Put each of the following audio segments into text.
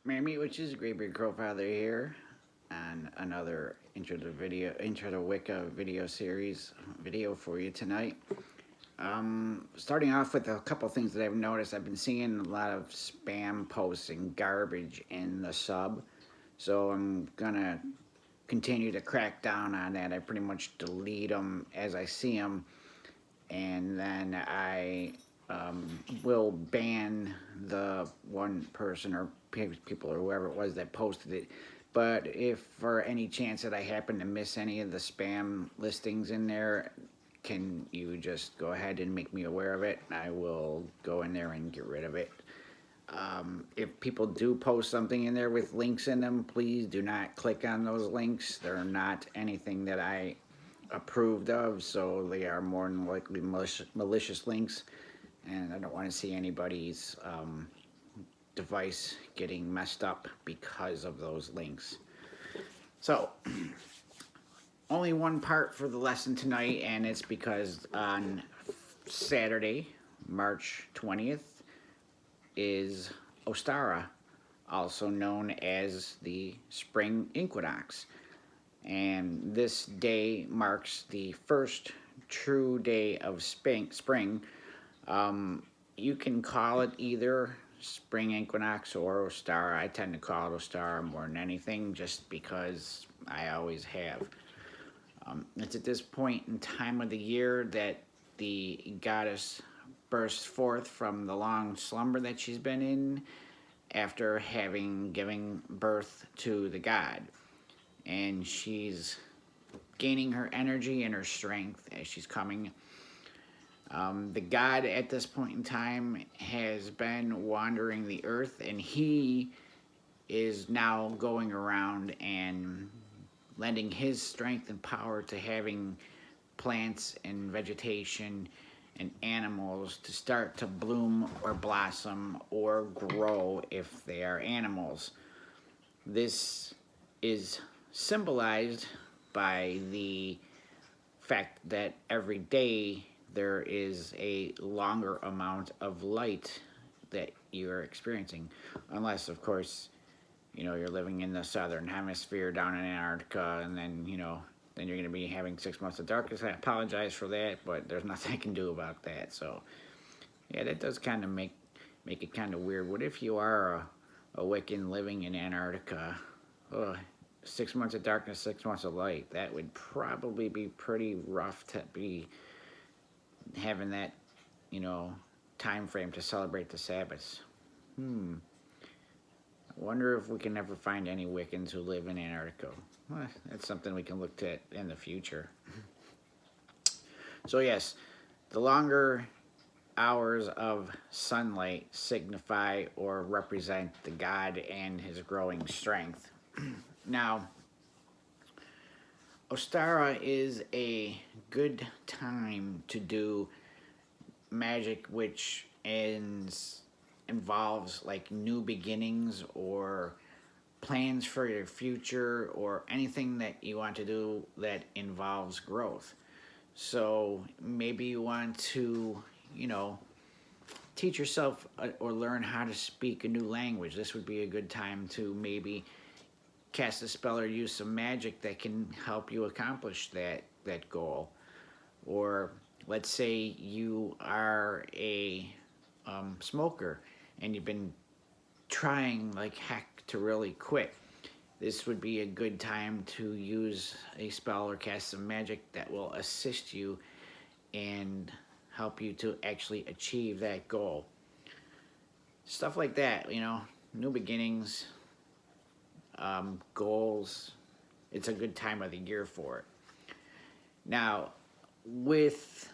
Mammy, which is Great Big Crowfather here, and another Intro to Wicca video series video for you tonight. Starting off with a couple things that I've noticed. I've been seeing a lot of spam posts and garbage in the sub, so I'm gonna continue to crack down on that. I pretty much delete them as I see them, and then I will ban the one person or people or whoever it was that posted it. But if for any chance that I happen to miss any of the spam listings in there, can you just go ahead and make me aware of it? I will go in there and get rid of it. If people do post something in there with links in them, please do not click on those links. They're not anything that I approved of, so they are more than likely malicious links, and I don't want to see anybody's device getting messed up because of those links. So, only one part for the lesson tonight, and it's because on Saturday, March 20th, is Ostara, also known as the spring equinox. And this day marks the first true day of spring. You can call it either spring equinox or Ostara. I tend to call it Ostara more than anything, just because I always have. It's at this point in time of the year that the goddess bursts forth from the long slumber that she's been in after having given birth to the god. And she's gaining her energy and her strength as she's coming. The god at this point in time has been wandering the earth, and he is now going around and lending his strength and power to having plants and vegetation and animals to start to bloom or blossom or grow if they are animals. This is symbolized by the fact that every day there is a longer amount of light that you're experiencing, unless of course you're living in the southern hemisphere down in Antarctica, and then then you're going to be having 6 months of darkness. I apologize for that, but there's nothing I can do about that. So yeah, that does kind of make it kind of weird. What if you are a Wiccan living in Antarctica? 6 months of darkness, 6 months of light. That would probably be pretty rough to be having that, time frame to celebrate the Sabbaths. I wonder if we can ever find any Wiccans who live in Antarctica. Well, that's something we can look at in the future. So yes, the longer hours of sunlight signify or represent the god and his growing strength. Now, Ostara is a good time to do magic which involves like new beginnings or plans for your future or anything that you want to do that involves growth. So maybe you want to, teach yourself or learn how to speak a new language. This would be a good time to maybe cast a spell or use some magic that can help you accomplish that goal. Or let's say you are a smoker and you've been trying like heck to really quit. This would be a good time to use a spell or cast some magic that will assist you and help you to actually achieve that goal. Stuff like that, new beginnings, goals. It's a good time of the year for it. Now, with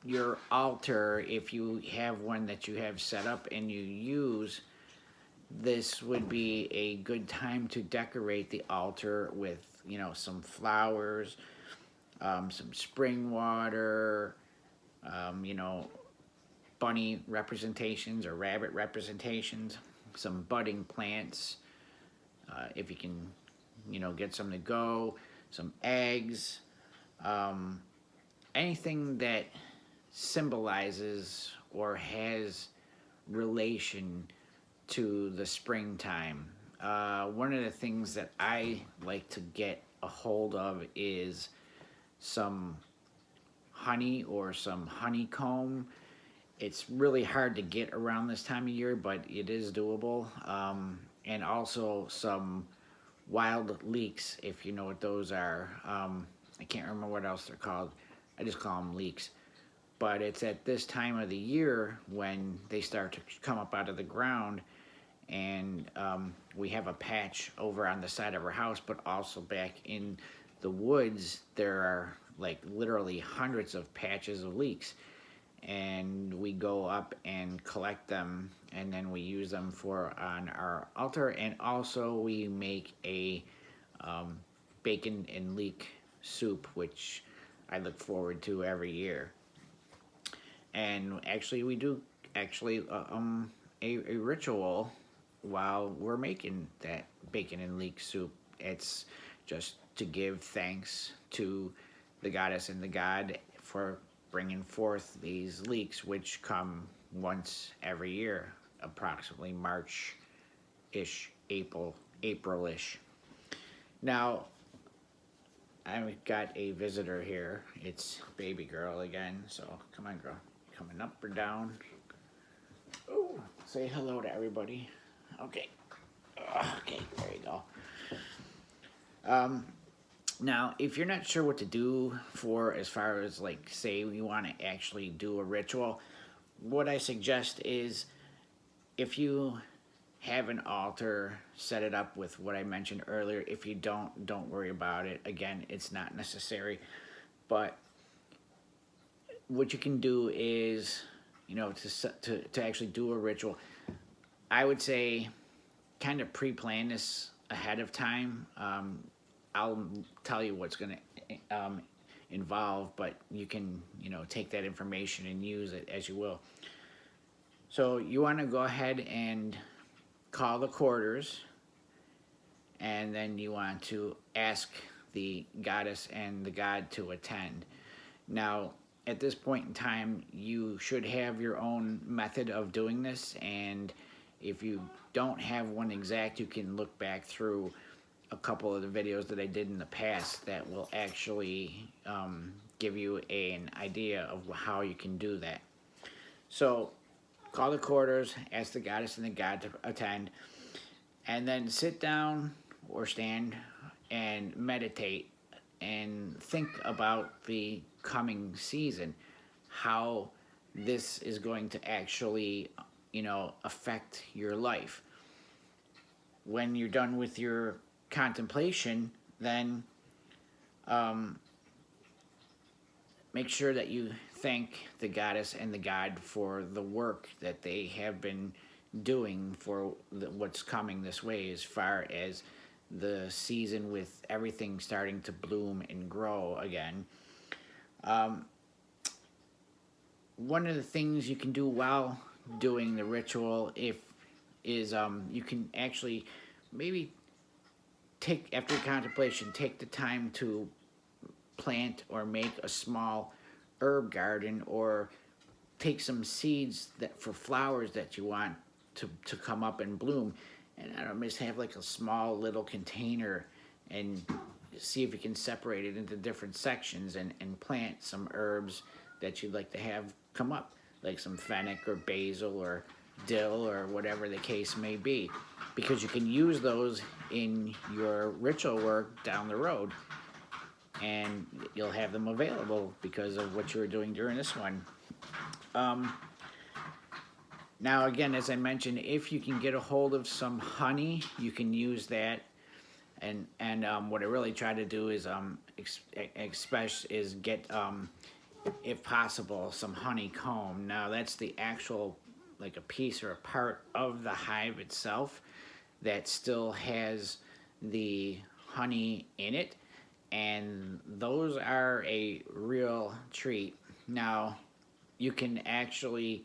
your altar, if you have one that you have set up and you use, this would be a good time to decorate the altar with, some flowers, some spring water, bunny representations or rabbit representations, some budding plants, if you can, get some to go, some eggs, anything that symbolizes or has relation to the springtime. One of the things that I like to get a hold of is some honey or some honeycomb. It's really hard to get around this time of year, but it is doable. And also some wild leeks, if you know what those are. I can't remember what else they're called. I just call them leeks. But it's at this time of the year when they start to come up out of the ground, and we have a patch over on the side of our house, but also back in the woods there are like literally hundreds of patches of leeks, and we go up and collect them, and then we use them for on our altar, and also we make a bacon and leek soup, which I look forward to every year. And actually we do a ritual while we're making that bacon and leek soup. It's just to give thanks to the goddess and the god for bringing forth these leeks, which come once every year, approximately March-ish, April-ish. Now, I've got a visitor here. It's baby girl again, so come on, girl. Coming up or down? Oh, say hello to everybody. Okay. Okay, there you go. Now, if you're not sure what to do for as far as like, say you want to actually do a ritual, what I suggest is if you have an altar, set it up with what I mentioned earlier. If you don't worry about it. Again, it's not necessary. But what you can do is, you know, to actually do a ritual, I would say kind of pre-plan this ahead of time. I'll tell you what's going to involve, but you can, you know, take that information and use it as you will. So you want to go ahead and call the quarters, and then you want to ask the goddess and the god to attend. Now, at this point in time, you should have your own method of doing this, and if you don't have one exact, you can look back through a couple of the videos that I did in the past that will actually give you an idea of how you can do that. So call the quarters, ask the goddess and the god to attend, and then sit down or stand and meditate and think about the coming season, how this is going to actually, you know, affect your life. When you're done with your contemplation, then make sure that you thank the goddess and the god for the work that they have been doing for what's coming this way, as far as the season with everything starting to bloom and grow again. One of the things you can do while doing the ritual is you can actually maybe after contemplation, take the time to plant or make a small herb garden, or take some seeds for flowers that you want to come up and bloom, and I don't know, just have like a small little container and see if you can separate it into different sections and plant some herbs that you'd like to have come up, like some fennec or basil or dill or whatever the case may be, because you can use those in your ritual work down the road, and you'll have them available because of what you were doing during this one. Now again, as I mentioned, if you can get a hold of some honey, you can use that. And what I really try to do is get, if possible, some honeycomb. Now that's the actual, like a piece or a part of the hive itself that still has the honey in it, and those are a real treat. Now you can actually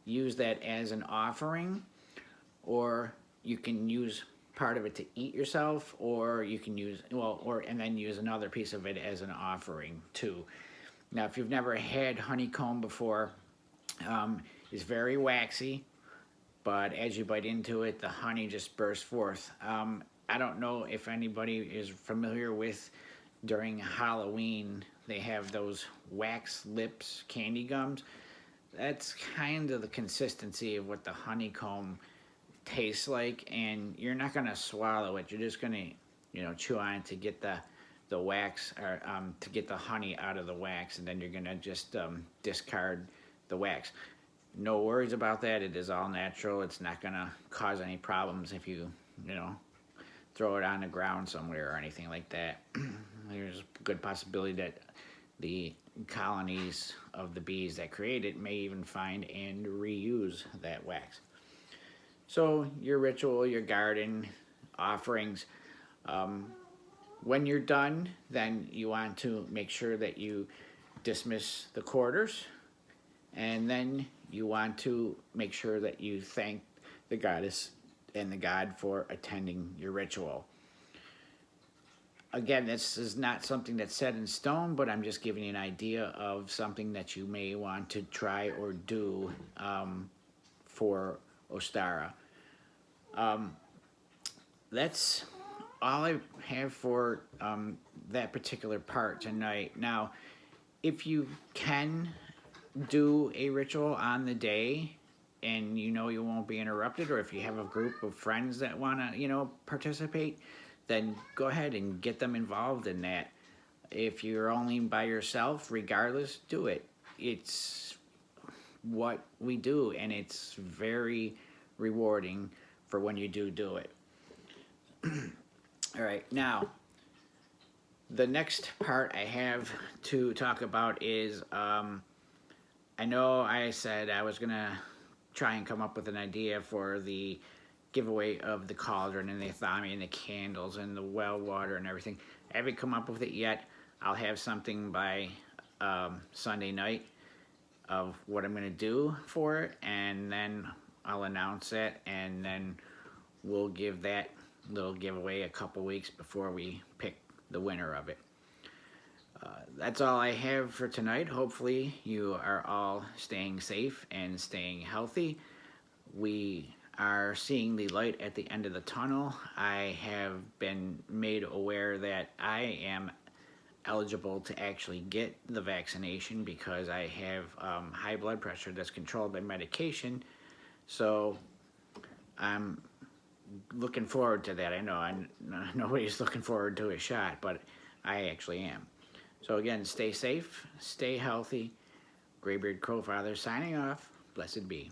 use that as an offering, or you can use part of it to eat yourself, or you can use, and then use another piece of it as an offering too. Now, if you've never had honeycomb before, it's very waxy. but as you bite into it, the honey just bursts forth. I don't know if anybody is familiar with, during Halloween, they have those wax lips candy gums. That's kind of the consistency of what the honeycomb tastes like, and you're not gonna swallow it. You're just gonna, chew on it to get the wax, or to get the honey out of the wax, and then you're gonna just discard the wax. No worries about that. It is all natural. It's not gonna cause any problems if you know, throw it on the ground somewhere or anything like that. There's a good possibility that the colonies of the bees that create it may even find and reuse that wax. So your ritual, your garden offerings, when you're done, then you want to make sure that you dismiss the quarters, and then you want to make sure that you thank the goddess and the god for attending your ritual. Again, this is not something that's set in stone, but I'm just giving you an idea of something that you may want to try or do for Ostara. That's all I have for that particular part tonight. Now, if you can do a ritual on the day and you won't be interrupted, or if you have a group of friends that want to, participate, then go ahead and get them involved in that. If you're only by yourself, regardless, do it. It's what we do, and it's very rewarding for when you do it. All right, now, the next part I have to talk about is, I know I said I was going to try and come up with an idea for the giveaway of the cauldron and the thami and the candles and the well water and everything. I haven't come up with it yet. I'll have something by Sunday night of what I'm going to do for it, and then I'll announce it, and then we'll give that little giveaway a couple weeks before we pick the winner of it. That's all I have for tonight. Hopefully you are all staying safe and staying healthy. We are seeing the light at the end of the tunnel. I have been made aware that I am eligible to actually get the vaccination because I have high blood pressure that's controlled by medication. So I'm looking forward to that. I know nobody's looking forward to a shot, but I actually am. So again, stay safe, stay healthy. Graybeard Crowfather signing off. Blessed be.